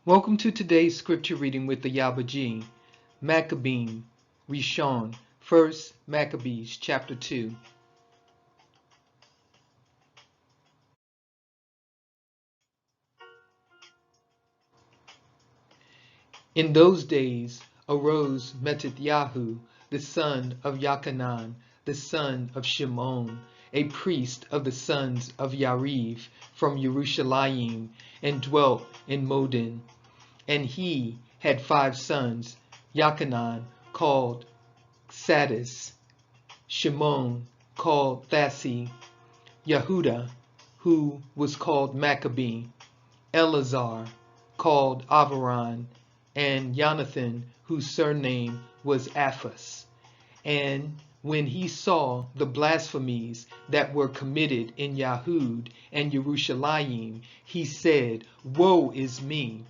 Welcome to today's scripture reading with the Ayaba, Makkabiym, Ri'Shon, 1st Maccabees, chapter 2. In those days arose Mattityahu, the son of Yochanan, the son of Shimon, a priest of the sons of Yariv from Jerusalem, and dwelt in Modin. And he had 5 sons, Yochanan called Sadis, Shimon called Thasi, Yehuda, who was called Makkabiym, Eleazar called Avaran, and Jonathan, whose surname was Aphas. And when he saw the blasphemies that were committed in Yahud and Jerusalem, he said, Woe is me!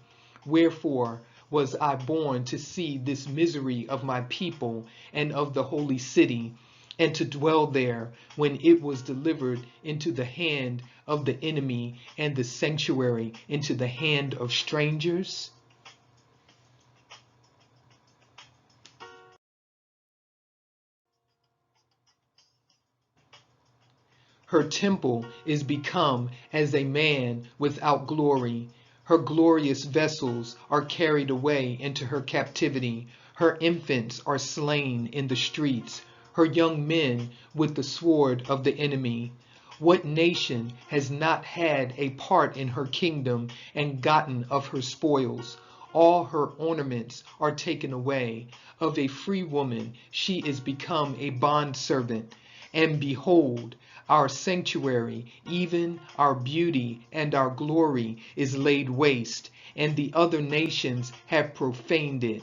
Wherefore was I born to see this misery of my people and of the holy city, and to dwell there when it was delivered into the hand of the enemy, and the sanctuary into the hand of strangers? Her temple is become as a man without glory. Her glorious vessels are carried away into her captivity. Her infants are slain in the streets, her young men with the sword of the enemy. What nation has not had a part in her kingdom and gotten of her spoils? All her ornaments are taken away. Of a free woman she is become a bondservant. And behold, our sanctuary, even our beauty and our glory, is laid waste, and the other nations have profaned it.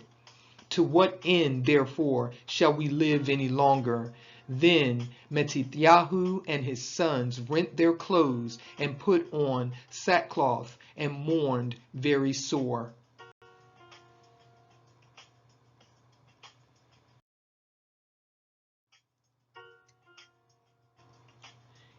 To what end, therefore, shall we live any longer? Then Mattityahu and his sons rent their clothes and put on sackcloth and mourned very sore.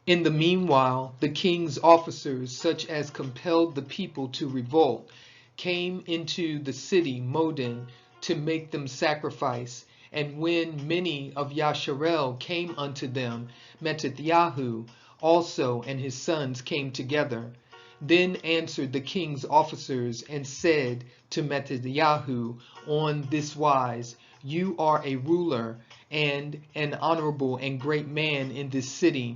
In the meanwhile, the king's officers, such as compelled the people to revolt, came into the city Modin to make them sacrifice. And when many of Yasharel came unto them, Mattityahu also and his sons came together. Then answered the king's officers and said to Mattityahu on this wise, You are a ruler and an honorable and great man in this city,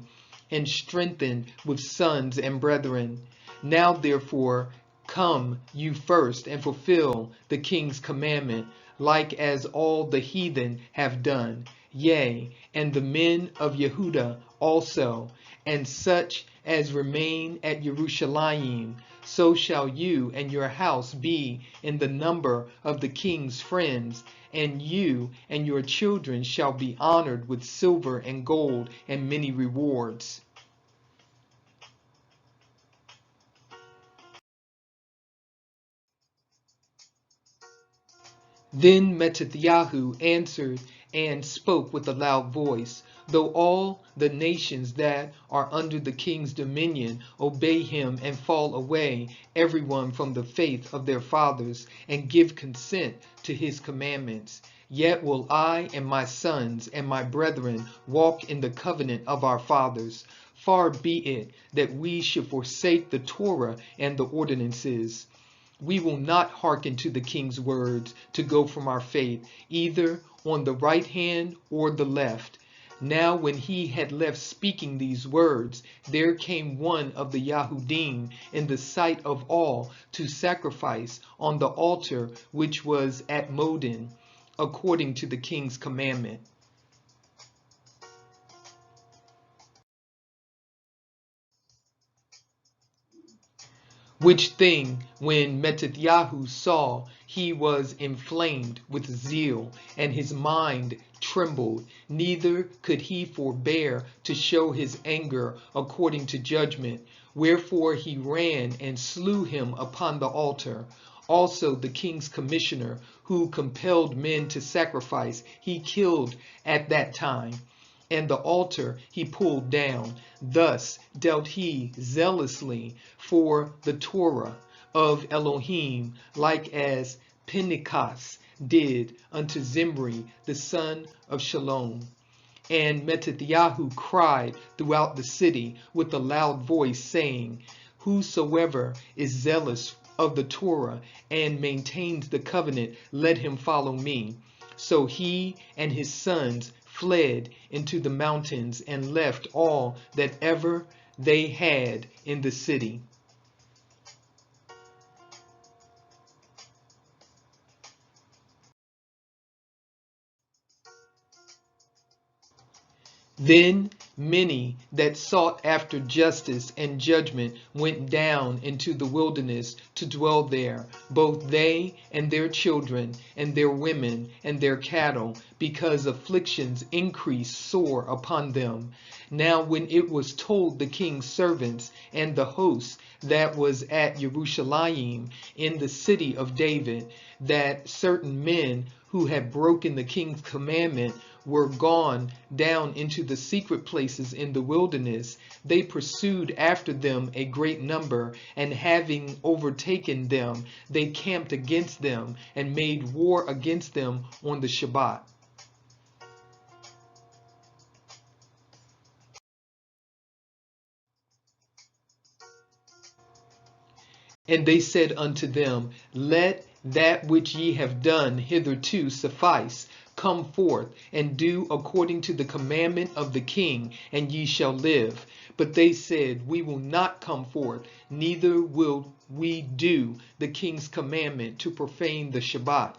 and strengthened with sons and brethren. Now therefore come you first and fulfill the king's commandment, like as all the heathen have done, yea, and the men of Yehuda also, and such as remain at Jerusalem. So shall you and your house be in the number of the king's friends, and you and your children shall be honored with silver and gold and many rewards. Then Mattityahu answered and spoke with a loud voice, Though all the nations that are under the king's dominion obey him and fall away, everyone from the faith of their fathers, and give consent to his commandments, yet will I and my sons and my brethren walk in the covenant of our fathers. Far be it that we should forsake the Torah and the ordinances. We will not hearken to the king's words to go from our faith, either on the right hand or the left. Now when he had left speaking these words, there came one of the Yahudim in the sight of all to sacrifice on the altar which was at Modin, according to the king's commandment. Which thing, when Mattityahu saw, he was inflamed with zeal, and his mind trembled, neither could he forbear to show his anger according to judgment. Wherefore he ran and slew him upon the altar. Also the king's commissioner, who compelled men to sacrifice, he killed at that time. And the altar he pulled down. Thus dealt he zealously for the Torah. of Elohim, like as Phinehas did unto Zimri, the son of Shalom. And Mattathiyahu cried throughout the city with a loud voice, saying, Whosoever is zealous of the Torah and maintains the covenant, let him follow me. So he and his sons fled into the mountains and left all that ever they had in the city. Then many that sought after justice and judgment went down into the wilderness to dwell there, both they and their children, and their women, and their cattle, because afflictions increased sore upon them. Now when it was told the king's servants and the host that was at Jerusalem in the city of David, that certain men who had broken the king's commandment were gone down into the secret places in the wilderness, they pursued after them a great number, and having overtaken them, they camped against them and made war against them on the Shabbat. And they said unto them, Let that which ye have done hitherto suffice. Come forth, and do according to the commandment of the king, and ye shall live. But they said, We will not come forth, neither will we do the king's commandment to profane the Shabbat.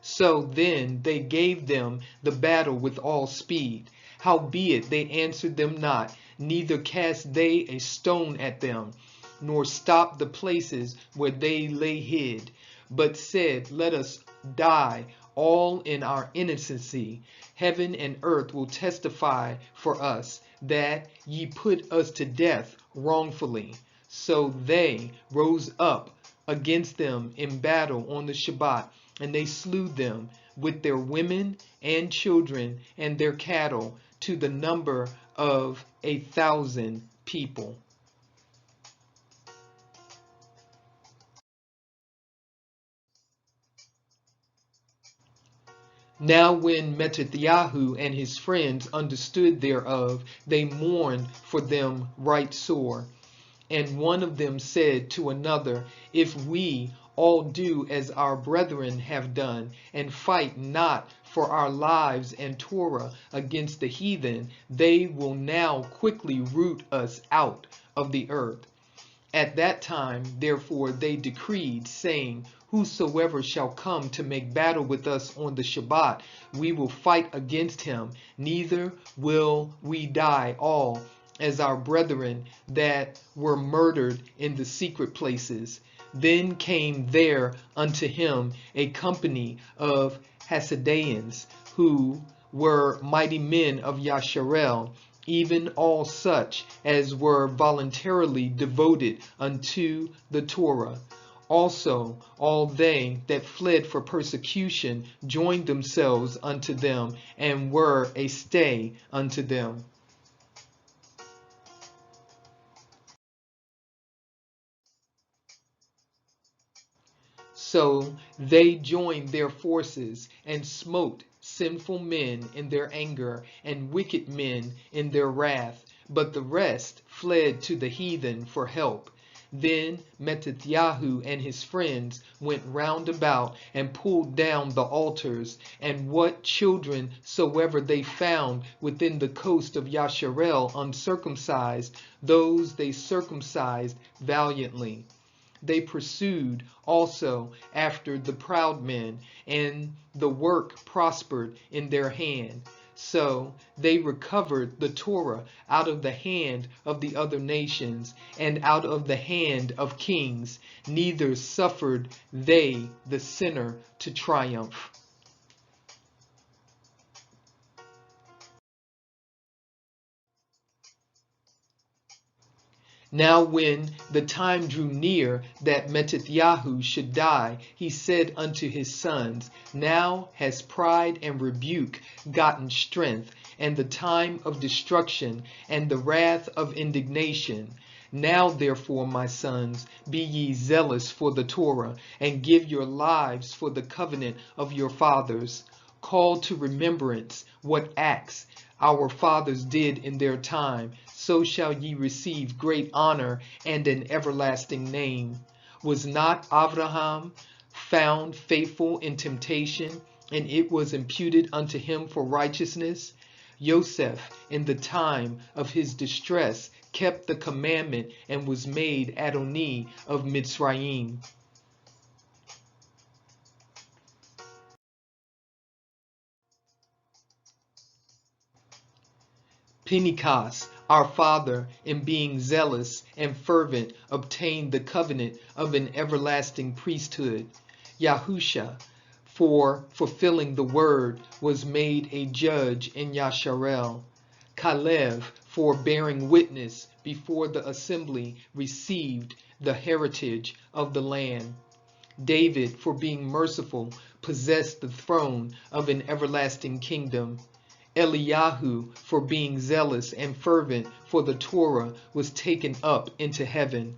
So then they gave them the battle with all speed. Howbeit they answered them not, neither cast they a stone at them, nor stopped the places where they lay hid, but said, Let us die all in our innocency. Heaven and earth will testify for us that ye put us to death wrongfully. So they rose up against them in battle on the Shabbat, and they slew them with their women and children and their cattle, to the number of 1,000 people. Now when Mattathiyahu and his friends understood thereof, they mourned for them right sore. And one of them said to another, If we all do as our brethren have done, and fight not for our lives and Torah against the heathen, they will now quickly root us out of the earth. At that time, therefore, they decreed, saying, Whosoever shall come to make battle with us on the Shabbat, we will fight against him, neither will we die all as our brethren that were murdered in the secret places. Then came there unto him a company of Hasidaeans, who were mighty men of Yasharel, even all such as were voluntarily devoted unto the Torah. Also all they that fled for persecution joined themselves unto them, and were a stay unto them. So they joined their forces and smote sinful men in their anger and wicked men in their wrath, but the rest fled to the heathen for help. Then Mattathiyahu and his friends went round about and pulled down the altars, and what children soever they found within the coast of Yasharel uncircumcised, those they circumcised valiantly. They pursued also after the proud men, and the work prospered in their hand. So they recovered the Torah out of the hand of the other nations, and out of the hand of kings, neither suffered they the sinner to triumph. Now when the time drew near that Mattathiyahu should die, he said unto his sons, Now has pride and rebuke gotten strength, and the time of destruction and the wrath of indignation. Now therefore, my sons, be ye zealous for the Torah, and give your lives for the covenant of your fathers. Call to remembrance what acts our fathers did in their time, so shall ye receive great honor and an everlasting name. Was not Abraham found faithful in temptation, and it was imputed unto him for righteousness? Joseph, in the time of his distress, kept the commandment and was made Adoni of Mitzrayim. Phinehas, our father, in being zealous and fervent, obtained the covenant of an everlasting priesthood. Yahusha, for fulfilling the word, was made a judge in Yasharel. Caleb, for bearing witness before the assembly, received the heritage of the land. David, for being merciful, possessed the throne of an everlasting kingdom. Eliyahu, for being zealous and fervent for the Torah, was taken up into heaven.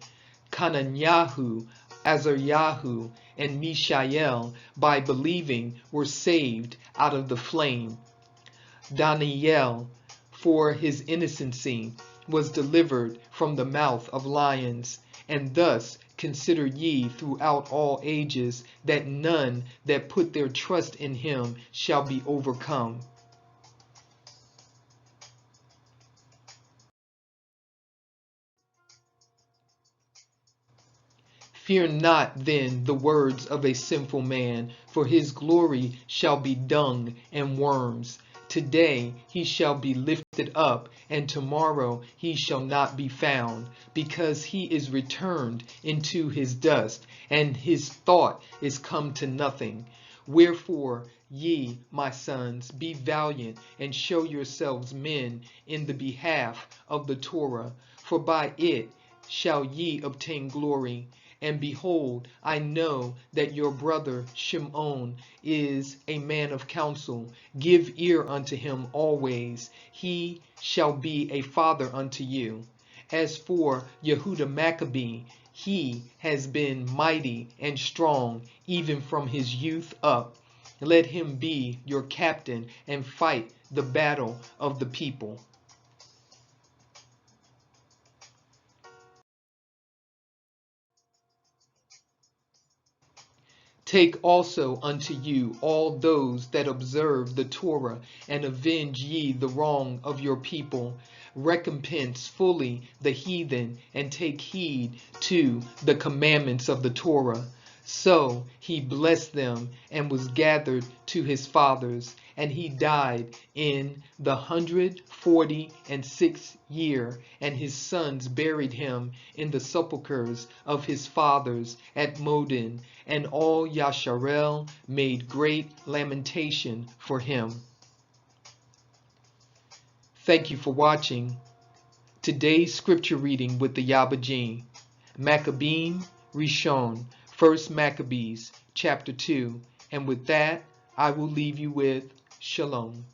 Kananyahu, Azaryahu, and Mishael, by believing, were saved out of the flame. Daniel, for his innocency, was delivered from the mouth of lions. And thus consider ye throughout all ages that none that put their trust in him shall be overcome. Fear not then the words of a sinful man, for his glory shall be dung and worms. Today he shall be lifted up, and tomorrow he shall not be found, because he is returned into his dust, and his thought is come to nothing. Wherefore, ye, my sons, be valiant, and show yourselves men in the behalf of the Torah, for by it shall ye obtain glory. And behold, I know that your brother Shimon is a man of counsel. Give ear unto him always. He shall be a father unto you. As for Yehuda Maccabee, he has been mighty and strong, even from his youth up. Let him be your captain and fight the battle of the people. Take also unto you all those that observe the Torah, and avenge ye the wrong of your people. Recompense fully the heathen, and take heed to the commandments of the Torah. So he blessed them, and was gathered to his fathers, and he died in the 146th year, and his sons buried him in the sepulchres of his fathers at Modin, and all Yasharel made great lamentation for him. Thank you for watching today's scripture reading with the Makkabiym, Makkabiym, Ri'Shon, 1 Maccabees, chapter 2. And with that, I will leave you with Shalom.